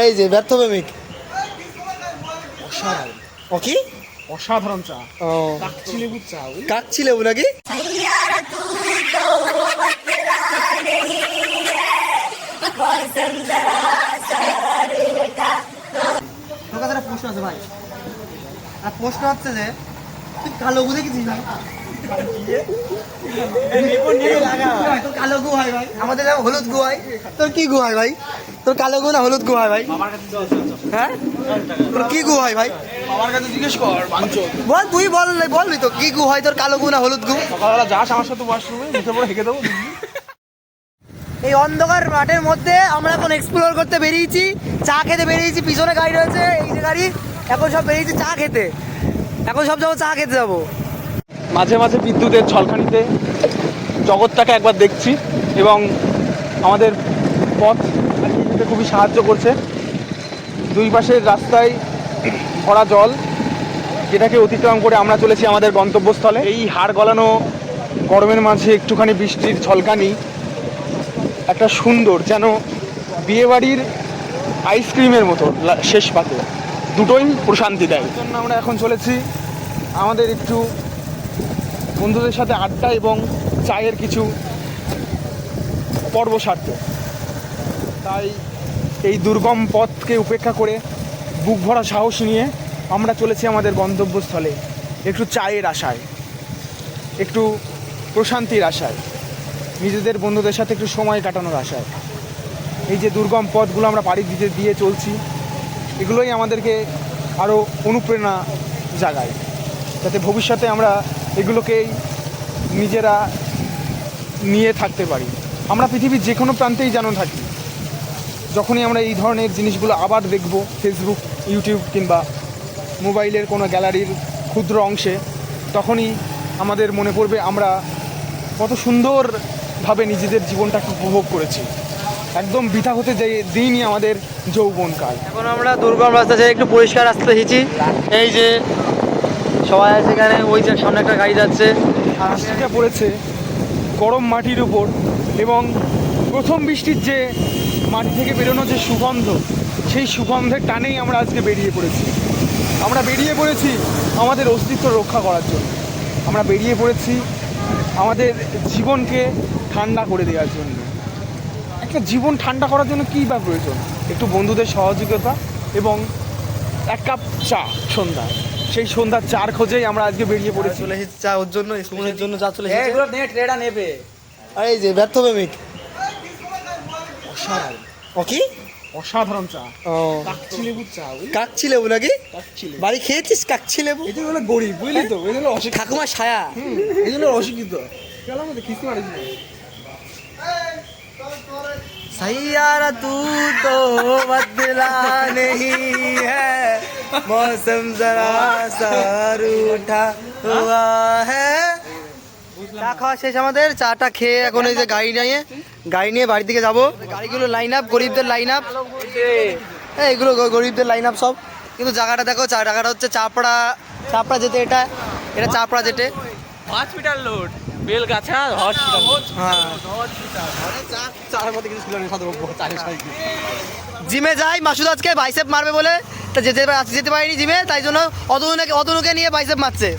এই যে ব্যর্থ প্রেমিক। অসাধারণ। ও কি অসাধারণ চা। ও কাকচি লেবুর চা। কাকচি লেবু নাকি? তোর কাছে একটা প্রশ্ন আছে ভাই, আর প্রশ্ন হচ্ছে যে তুই কালো গু দেখেছিস ভাই? তোর কালো গু হয় ভাই, আমাদের যেমন হলুদ গু হয়, তোর কি গু হয় ভাই? তোর কালো গু না হলুদ গু হয় ভাই? হ্যাঁ, তোর কি গু হয় ভাই? আমার কাছে জিজ্ঞেস কর বাঞ্চো। বল, তুই বলবি তো কি গু হয় তোর, কালো গু না হলুদ গু? সকালবেলা যাস আমার সাথে ওয়াশরুমে, মুখে পরে হেঁকে দেবো। এই অন্ধকার মাঠের মধ্যে আমরা এখন এক্সপ্লোর করতে বেরিয়েছি, চা খেতে বেরিয়েছি। পিছনে গাড়ি রয়েছে, এই যে গাড়ি। এখন সব বেরিয়েছি চা খেতে, এখন সব যাবো চা খেতে যাবো। মাঝে মাঝে বিদ্যুতের ঝলকানিতে জগৎটাকে একবার দেখছি এবং আমাদের পথ এগিয়ে যেতে খুবই সাহায্য করছে। দুই পাশের রাস্তায় ভরা জল, যেটাকে অতিক্রম করে আমরা চলেছি আমাদের গন্তব্যস্থলে। এই হাড় গলানো গরমের মাঝে একটুখানি বৃষ্টির ঝলকানি একটা সুন্দর, যেন বিয়েবাড়ির আইসক্রিমের মতো শেষ পাতে, দুটোই প্রশান্তি দেয়। জন্য আমরা এখন চলেছি আমাদের একটু বন্ধুদের সাথে আড্ডা এবং চায়ের কিছু পর্ব সারতে। তাই এই দুর্গম পথকে উপেক্ষা করে বুক ভরা সাহস নিয়ে আমরা চলেছি আমাদের গন্তব্যস্থলে, একটু চায়ের আশায়, একটু প্রশান্তির আশায়, নিজেদের বন্ধুদের সাথে একটু সময় কাটানোর আশায়। এই যে দুর্গম পথগুলো আমরা পাড়ি দিতে দিয়ে চলছি, এগুলোই আমাদেরকে আরও অনুপ্রেরণা জাগায়, যাতে ভবিষ্যতে আমরা এগুলোকেই নিজেরা নিয়ে থাকতে পারি। আমরা পৃথিবীর যে কোনো প্রান্তেই যেন থাকি, যখনই আমরা এই ধরনের জিনিসগুলো আবার দেখব ফেসবুক, ইউটিউব কিংবা মোবাইলের কোনো গ্যালারির ক্ষুদ্র অংশে, তখনই আমাদের মনে পড়বে আমরা কত সুন্দরভাবে নিজেদের জীবনটাকে উপভোগ করেছি। একদম বৃথা হতে দিইনি আমাদের যৌবনকাল। এখন আমরা দুর্গম রাস্তা ছেড়ে একটু পরিষ্কার রাস্তা এসেছি। এই যে সবাই আছে এখানে, ওই যে সামনে একটা গাড়ি যাচ্ছে। বৃষ্টিটা পড়েছে গরম মাটির উপর, এবং প্রথম বৃষ্টির যে মাটি থেকে বেরোনো যে সুগন্ধ, সেই সুগন্ধের টানেই আমরা আজকে বেরিয়ে পড়েছি। আমরা বেরিয়ে পড়েছি আমাদের অস্তিত্ব রক্ষা করার জন্য। আমরা বেরিয়ে পড়েছি আমাদের জীবনকে ঠান্ডা করে দেওয়ার জন্য। একটা জীবন ঠান্ডা করার জন্য কী বা প্রয়োজন? একটু বন্ধুদের সহযোগিতা এবং এক কাপ চা সন্ধ্যা। সেই সন্ধ্যার চার খোঁজেই আমরা আজকে বেরিয়ে পড়েছি। চলে এসেছি চা ওর জন্য, সুমনের জন্য চা চলে এসেছে। এগুলো নিয়ে ট্রেডা নেবে। আর এই যে ব্যর্থ প্রেমিক। অসাধারণ। ও কি অসাধারণ চা। ও কাকচি লেবুর চা। কাকচি লেবু নাকি? কাকচি লেবু। বাড়ি খেয়েছিস কাকচি লেবু? এটা হলো গরিব, বুঝলি তো? এটা হলো অশিক্ষিত। ঠাকুমার ছায়া। এটা হলো অশিক্ষিত। কেন আমাদের খিস্তি মারিস না? सैयारा तू तो बदला नहीं है, मौसम जरा सा रूठा हुआ है। চা খাওয়া শেষ আমাদের, চাটা খেয়ে এখন এই যে গাড়ি নিয়ে বাড়ির দিকে যাবো। গাড়িগুলো লাইন আপ, গরিবদের লাইন আপ, এইগুলো গরিবদের লাইন আপ সব। কিন্তু জায়গাটা দেখো, জায়গাটা হচ্ছে চাপড়া যেতে, এটা চাপড়া যেতে হসপিটাল রোড, বেলগাছা হসপিটাল। হ্যাঁ। জিমে যাই, মাসুদ আজকে বাইসেপ মারবে বলে তা যেতে পারিনি জিমে, তাই জন্য অতনুকে নিয়ে বাইসেপ মারছে।